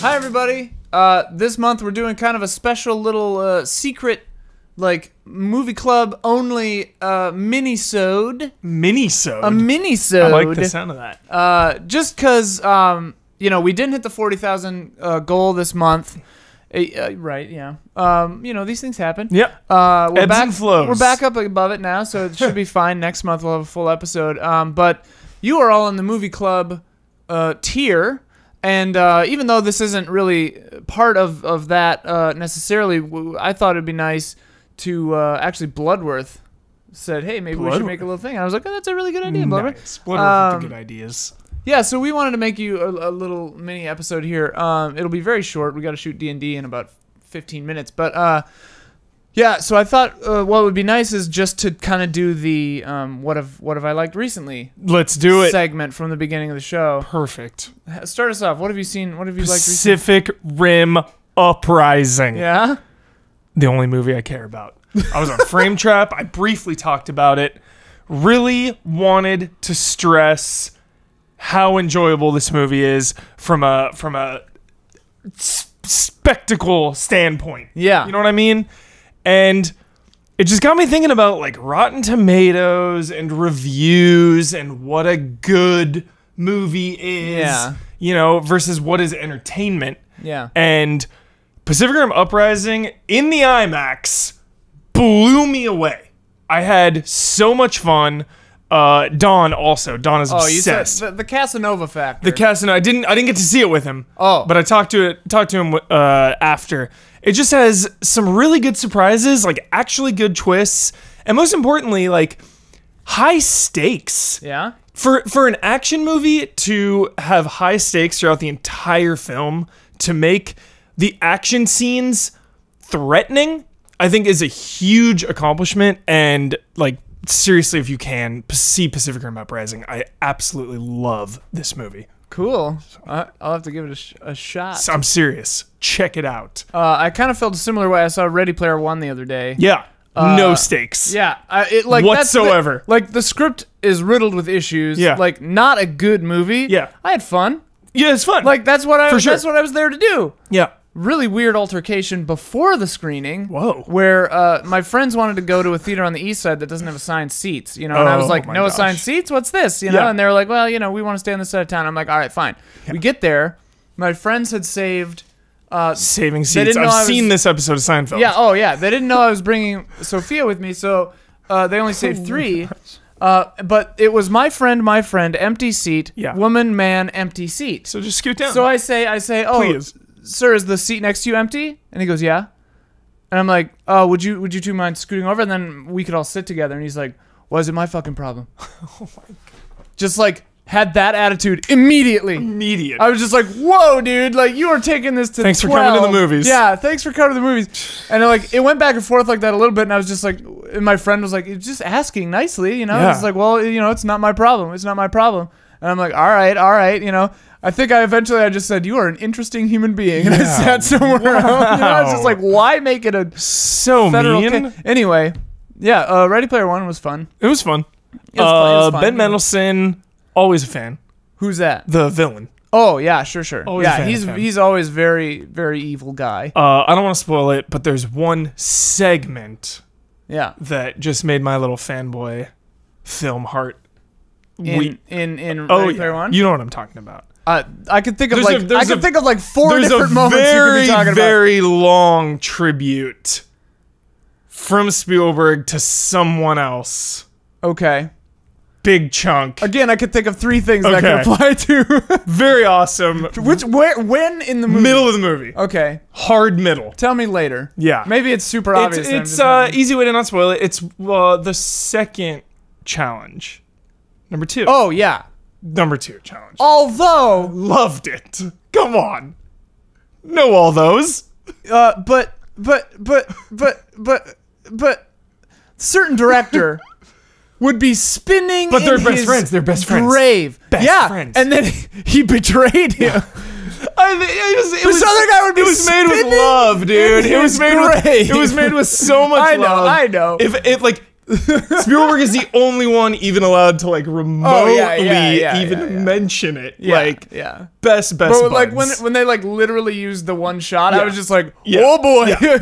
Hi everybody. This month we're doing kind of a special little secret, like movie club only minisode. Minisode. A minisode. I like the sound of that. Just because you know, we didn't hit the 40,000 goal this month. Right, yeah. You know, these things happen. Yep. We're Ebbs back, and flows. We're back up above it now, so it should be fine. Next month we'll have a full episode. But you are all in the movie club tier, and even though this isn't really part of that necessarily, I thought it'd be nice to actually Bloodworth said, hey, maybe we should make a little thing. I was like, oh, that's a really good idea, Bloodworth. Nice. Bloodworth with the good ideas. Yeah, so we wanted to make you a little mini episode here. It'll be very short. We got to shoot D&D in about 15 minutes. But, yeah, so I thought what would be nice is just to kind of do the what have I liked recently? Let's do it. Segment from the beginning of the show. Perfect. Start us off. What have you seen? What have you liked recently? Pacific Rim Uprising. Yeah? The only movie I care about. I was on Frame Trap. I briefly talked about it. Really wanted to stress how enjoyable this movie is from a spectacle standpoint. Yeah. You know what I mean? And it just got me thinking about like Rotten Tomatoes and reviews and what a good movie is. Yeah. You know, versus what is entertainment. Yeah. And Pacific Rim Uprising in the IMAX blew me away. I had so much fun. Don is obsessed. You said the Casanova factor. The Casanova. I didn't get to see it with him. Oh. But I talked to him after. It just has some really good surprises, like actually good twists, and most importantly, like high stakes. Yeah. For an action movie to have high stakes throughout the entire film, to make the action scenes threatening, I think is a huge accomplishment. And like, seriously, if you can see Pacific Rim Uprising, I absolutely love this movie. Cool. I'll have to give it a shot. I'm serious. Check it out. I kind of felt a similar way. I saw Ready Player One the other day. Yeah. No stakes. Yeah. Like whatsoever. Like the script is riddled with issues. Yeah. Like not a good movie. Yeah. I had fun. Yeah, it's fun. Like that's what I For sure. That's what I was there to do. Yeah. Really weird altercation before the screening. Whoa. Where my friends wanted to go to a theater on the east side that doesn't have assigned seats, you know, and I was like, no assigned seats? What's this? You know, and they were like, well, you know, we want to stay on this side of town. I'm like, all right, fine. Yeah. We get there. My friends had saved saving seats. I've seen this episode of Seinfeld. Yeah, oh yeah. They didn't know I was bringing Sophia with me, so they only saved 3. But it was my friend, empty seat, woman, man, empty seat. So just scoot down. So I say, oh, please. Sir, is the seat next to you empty? And he goes, yeah. And I'm like, oh, would you two mind scooting over? And then we could all sit together. And he's like, why is it my fucking problem? Oh my God. Just like had that attitude immediately. Immediate. I was just like, whoa, dude, like you are taking this to Thanks 12. for coming to the movies. Yeah, thanks for coming to the movies. And like it went back and forth like that a little bit, and I was just like, and my friend was like, just asking nicely, you know? Yeah. It's like, well, you know, it's not my problem. It's not my problem. And I'm like, all right, you know. I think I just said, you are an interesting human being. And I sat somewhere else. You know, I was just like, why make it a federal mean? Anyway, yeah, Ready Player One was fun. It was fun. It was fun. Ben Mendelsohn, always a fan. Who's that? The villain. Oh, yeah, sure. Always yeah, he's always very, very evil guy. I don't want to spoil it, but there's one segment that just made my little fanboy film heart. In Ready Player One? You know what I'm talking about. I could think of like 4 different moments you could be talking about. Very long tribute from Spielberg to someone else. Okay. Big chunk. Again, I could think of 3 things that could apply to. Very awesome. When in the movie? Middle of the movie. Okay. Hard middle. Tell me later. Yeah. Maybe it's super obvious. It's easy way to not spoil it. It's the second challenge. Number 2. Oh, yeah. Number 2 challenge. Although. Loved it. Come on. Know all those. But certain director would be spinning but they're in best his friends. They're best friends. grave. Best friends. And then he betrayed him. This other guy would be It was made with love, dude. It was made with so much love. I know. If like Spielberg is the only one even allowed to like remotely mention it. Like best But like buds. when they like literally used the one shot, I Yeah. was just like, Yeah. oh boy, Yeah.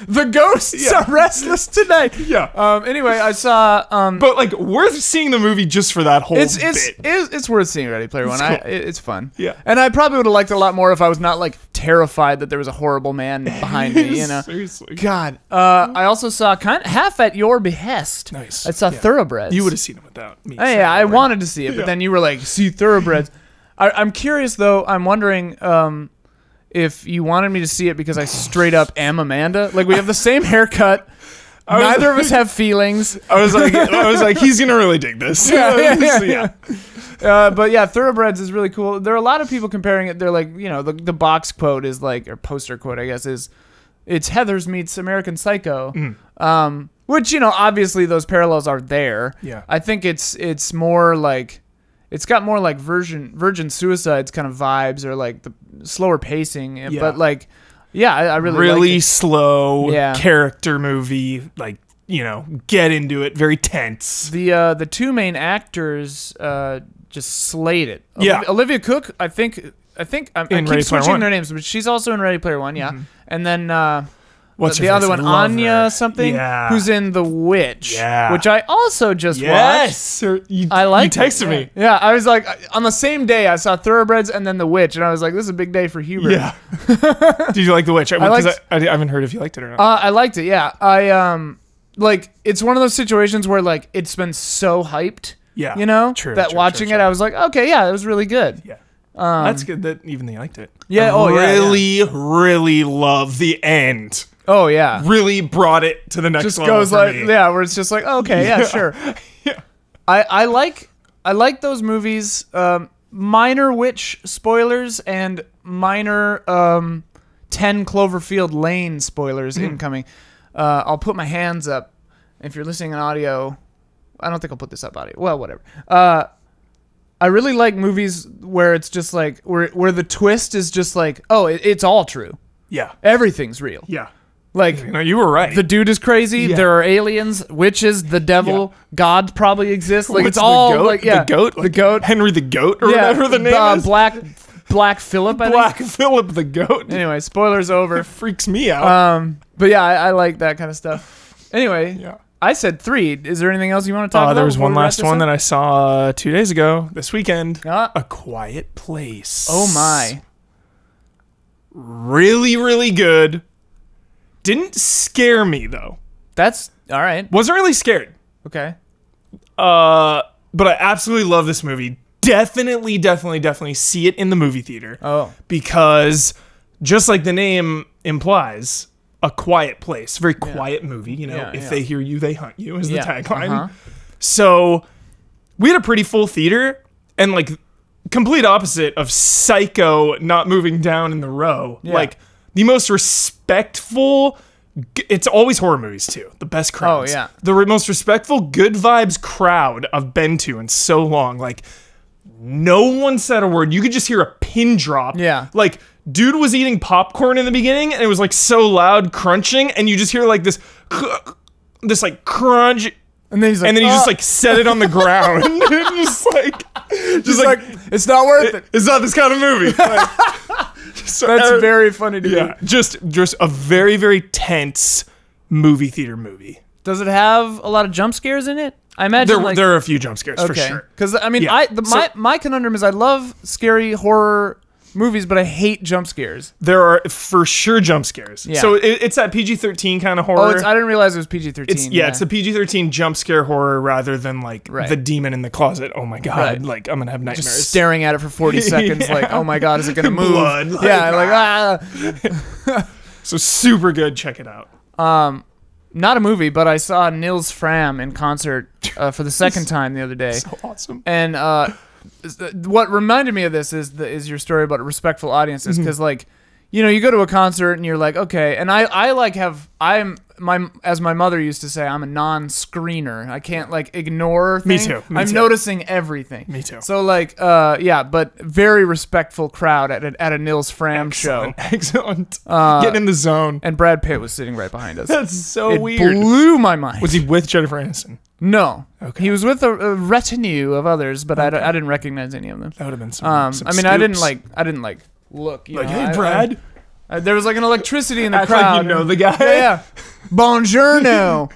the ghosts are restless tonight. Yeah. Anyway, I saw. But like worth seeing the movie just for that whole It's bit. worth seeing Ready Player One. Cool. It's fun. Yeah. And I probably would have liked it a lot more if I was not like terrified that there was a horrible man behind me. You know. Seriously. God. I also saw half at your behest. Nice. I saw Thoroughbreds. You would have seen it without me. Oh, yeah, I wanted to see it, but Yeah. then you were like, see Thoroughbreds. I'm curious, though. I'm wondering if you wanted me to see it because I straight up am Amanda. Like, we have the same haircut. Neither of us have feelings. I was like, he's gonna really dig this. Yeah. But yeah, Thoroughbreds is really cool. There are a lot of people comparing it. They're like, the box quote is like, or poster quote, I guess, is it's Heathers meets American Psycho. Which, obviously those parallels are there. Yeah. I think it's more like, it's got more like Virgin Suicides kind of vibes, or like the slower pacing. Yeah. But like, yeah, I really liked it. slow character movie. Like, get into it. Very tense. The two main actors just slayed it. Yeah. Olivia Cook, I think I keep Ready Player switching One. their names, but she's also in Ready Player One, yeah. And then What's the her other face? one, I love Anya her. something, Yeah. who's in The Witch, Yeah. which I also just watched. I like. You texted me. Yeah, I was like, on the same day I saw Thoroughbreds and then The Witch, and I was like, this is a big day for Hubert. Yeah. Did you like The Witch? liked- I haven't heard if you liked it or not. I liked it. Yeah, I like, it's one of those situations where like it's been so hyped. Yeah. True, that watching it, I was like, okay, yeah, it was really good. Yeah. That's good that even they liked it. Yeah. Really love the end. Oh yeah. Really brought it to the next Just level. goes for like, me. yeah, where it's just like, okay, yeah, sure. Yeah. I like those movies. Minor Witch spoilers and minor 10 Cloverfield Lane spoilers incoming. I'll put my hands up. If you're listening in audio, I don't think I'll put this up audio. Well, whatever. I really like movies where it's just like where the twist is just like, oh, it's all true. Yeah. Everything's real. Yeah. Like, You were right. the dude is crazy. Yeah. There are aliens, witches, the devil, God probably exists. Like, What's it's all the goat? like, yeah, The goat? the goat, Henry the Goat or whatever the name is. Black Phillip. I Black think. Phillip the Goat. Anyway, spoilers over. Freaks me out. But yeah, I like that kind of stuff. Anyway, Yeah. I said 3. Is there anything else you want to talk about? There was before one we wrap last this one up? that I saw 2 days ago, this weekend. Ah. A Quiet Place. Oh my. Really, really good. Didn't scare me though. That's all right. Wasn't really scared. Okay. But I absolutely love this movie. Definitely see it in the movie theater. Oh. Because just like the name implies, a quiet place, very quiet movie. Yeah, if yeah. they hear you, they hunt you is the tagline. Uh-huh. So we had a pretty full theater, and like complete opposite of Psycho not moving down in the row. Yeah. Like the most respectful. It's always horror movies too. The best crowds. Oh, yeah. The most respectful, good vibes crowd I've been to in so long. Like no one said a word. You could just hear a pin drop. Yeah. Like dude was eating popcorn in the beginning, and it was like so loud crunching, and you just hear like this like crunch. And then he's like, And then he just like set it on the ground. just like it's not worth it. it's not this kind of movie. So, That's very funny to me. yeah, just a very, very tense movie theater movie. Does it have a lot of jump scares in it? I imagine There are a few jump scares for sure. Because I mean, Yeah. my conundrum is I love scary horror movies, but I hate jump scares. There are for sure jump scares. Yeah. So it's that PG-13 kind of horror. Oh, I didn't realize it was PG-13. It's a PG-13 jump scare horror rather than like Right. the demon in the closet. Oh my god, Right. like I'm gonna have nightmares. just staring at it for 40 seconds, Yeah. like, oh my god, is it gonna move? Blood, like, yeah, like So super good. Check it out. not a movie, but I saw Nils Fram in concert for the second time the other day. So awesome. And what reminded me of this is your story about respectful audiences, because like you go to a concert and you're like, okay, and as my mother used to say, I'm a non-screener. I can't like ignore things. Me too. I'm noticing everything. Me too. So like, but very respectful crowd at a Nils Fram show. Excellent. Getting in the zone. And Brad Pitt was sitting right behind us. That's so it weird. Blew my mind. Was he with Jennifer Aniston? No. Okay. He was with a retinue of others, but I didn't recognize any of them. That would have been some I mean, I didn't like look. Like, hey, Brad. There was like an electricity in the Act crowd. like you know the guy. Yeah. Buongiorno.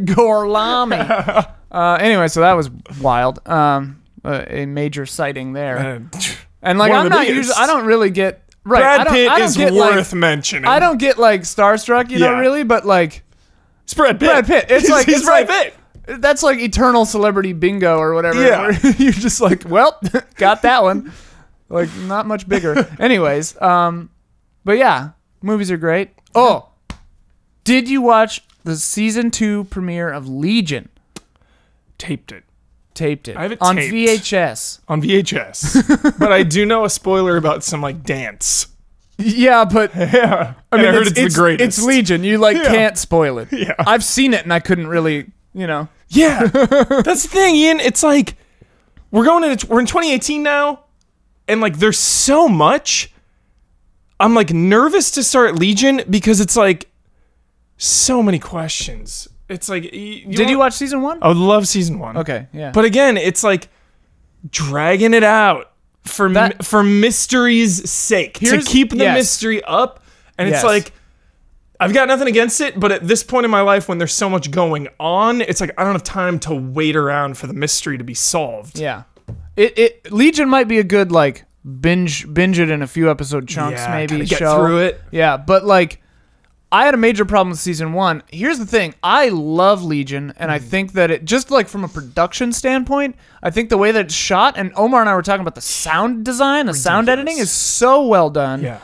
Gorlami. Anyway, so that was wild. A major sighting there. And like, I'm not usually, I don't really get, right. Brad Pitt is worth mentioning. I don't get like starstruck, you know, really, but like. It's Brad Pitt. Brad Pitt. It's like, he's Brad Pitt. That's like eternal celebrity bingo or whatever. Yeah. You're just like, well, got that one. Like, not much bigger. Anyways, but yeah, movies are great. Oh, did you watch the season 2 premiere of Legion? Taped it. Taped it. I have it on taped. VHS. On VHS. But I do know a spoiler about some like dance. Yeah, but yeah, I mean, I heard it's the greatest. It's Legion. You like can't spoil it. Yeah, I've seen it and I couldn't really, Yeah, that's the thing, Ian. It's like we're in 2018 now, and like there's so much. I'm like nervous to start Legion because it's like so many questions. It's like, did you watch season 1? I would love season 1. Okay, yeah. But again, it's like dragging it out for mystery's sake, to keep the mystery up. And it's like, I've got nothing against it, but at this point in my life, when there's so much going on, it's like I don't have time to wait around for the mystery to be solved. Yeah, Legion might be a good like binge it in a few episode chunks, maybe get through it. Yeah, but like I had a major problem with season 1. Here's the thing: I love Legion, and I think that it just like from a production standpoint, I think the way that it's shot, and Omar and I were talking about the sound design, the sound editing is so well done. Yeah.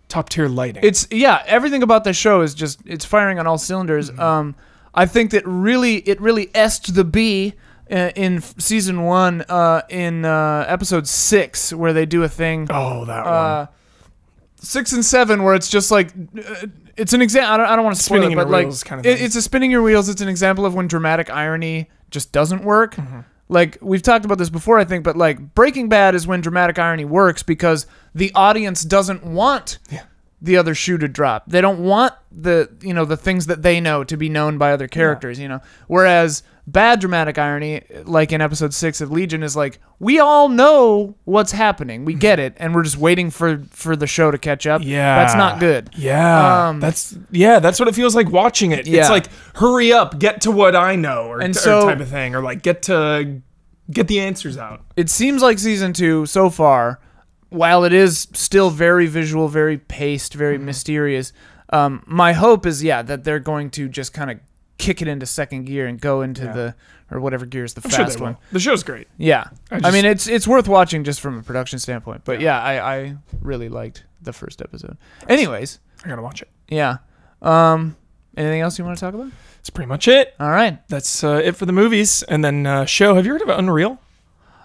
Top tier lighting. It's everything about the show is just it's firing on all cylinders. I think that it really est the B in season 1 in episode 6 where they do a thing. Oh, that one. 6 and 7 where it's just like it's an example. I don't want to spoil it, but like it's a spinning your wheels. It's an example of when dramatic irony just doesn't work. Like we've talked about this before, I think, but like Breaking Bad is when dramatic irony works because the audience doesn't want the other shoe to drop. They don't want the things that they know to be known by other characters, Whereas bad dramatic irony, like in episode 6 of Legion, is like we all know what's happening. We get it, and we're just waiting for the show to catch up. Yeah. That's not good. Yeah. That's what it feels like watching it. Yeah. It's like hurry up, get to what I know or type of thing, or like get the answers out. It seems like season 2 so far, while it is still very visual, very paced, very mysterious, my hope is that they're going to just kind of kick it into second gear and go into or whatever gear is the fast one. The show's great. Yeah. I mean, it's worth watching just from a production standpoint. But I really liked the first episode. Anyways. I gotta watch it. Yeah. Anything else you want to talk about? That's pretty much it. All right. That's it for the movies. And then show. Have you heard of Unreal?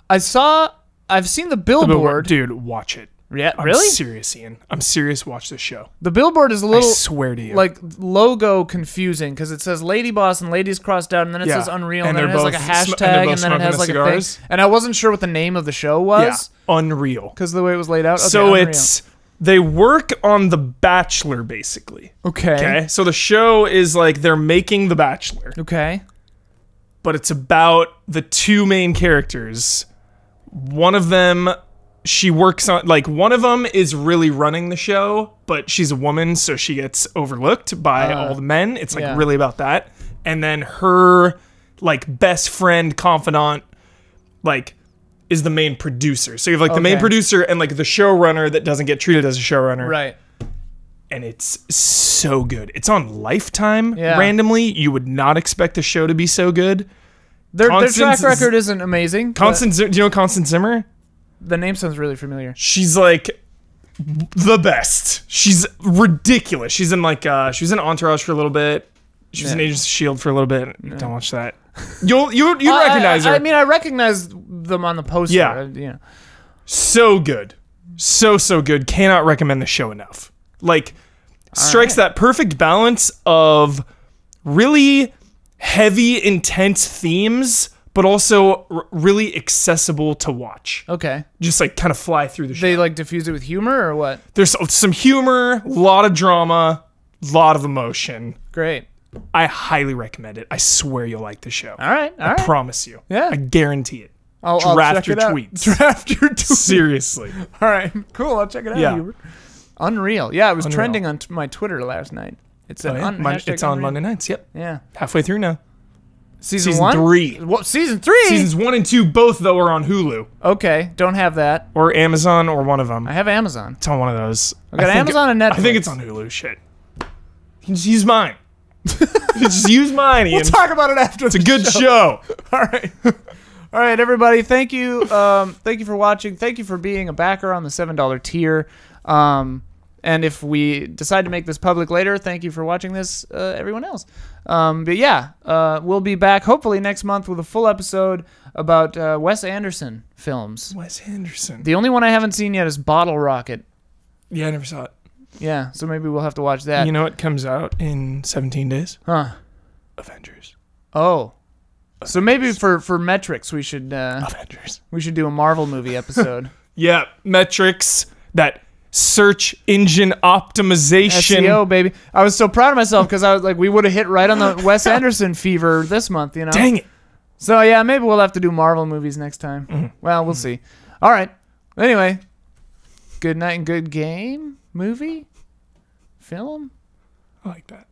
I've seen the billboard. Dude, watch it. Yeah, really? I'm serious, Ian. I'm serious. Watch this show. The billboard is a little, I swear to you, like logo confusing because it says Lady Boss and Ladies crossed out, and then it says Unreal, and then it has like a hashtag, and then it has like a thing. And I wasn't sure what the name of the show was. Yeah, Unreal. Because of the way it was laid out. Okay, so Unreal. they work on The Bachelor, basically. Okay. So the show is like they're making The Bachelor. Okay. But it's about the two main characters. One of them, she works on, like, one of them is really running the show, but she's a woman, so she gets overlooked by all the men. It's, like, really about that. And then her, like, best friend, confidant, like, is the main producer. So you have, like, the main producer and, like, the showrunner that doesn't get treated as a showrunner. Right. And it's so good. It's on Lifetime randomly. You would not expect the show to be so good. Their track record isn't amazing. Do you know Constance Zimmer? The name sounds really familiar. She's like the best. She's ridiculous. She's in like she was in Entourage for a little bit. She was in Agents of S.H.I.E.L.D. for a little bit. Don't watch that. You recognize her. I mean, I recognize them on the poster. Yeah. So good. So good. Cannot recommend the show enough. Like, strikes that perfect balance of really heavy, intense themes, but also really accessible to watch. Okay. Just like kind of fly through the show. They like diffuse it with humor or what? There's some humor, a lot of drama, a lot of emotion. Great. I highly recommend it. I swear you'll like the show. All right. I promise you. Yeah. I guarantee it. I'll Draft check your it out. tweets. Draft your tweets. Seriously. All right. Cool. I'll check it out. Yeah. Hubert. Unreal. Yeah, it was Unreal. trending on my Twitter last night. It's Oh, yeah? It's on Monday nights. Yep. Yeah. Halfway through now. Season 1? 3. What, season 3? Seasons 1 and 2, both though, are on Hulu Okay. Don't have that. or Amazon or one of them. I have Amazon. It's on one of those. I got Amazon and Netflix. I think it's on Hulu. Shit. You can just use mine. Just use mine, Ian. We'll talk about it after. It's a good show. All right. All right, everybody. Thank you. Thank you for watching. Thank you for being a backer on the $7 tier. And if we decide to make this public later, thank you for watching this, everyone else. But yeah, we'll be back hopefully next month with a full episode about Wes Anderson films. Wes Anderson. The only one I haven't seen yet is Bottle Rocket. Yeah, I never saw it. Yeah, so maybe we'll have to watch that. You know what comes out in 17 days? Huh. Avengers. Oh. So maybe for metrics we should Avengers. we should do a Marvel movie episode. Yeah, metrics, that search engine optimization. SEO, baby. I was so proud of myself because I was like, we would have hit right on the Wes Anderson fever this month, you know? Dang it. So yeah, maybe we'll have to do Marvel movies next time. Mm-hmm. Well, we'll see. All right. Anyway, good night and good game. Movie? Film? I like that.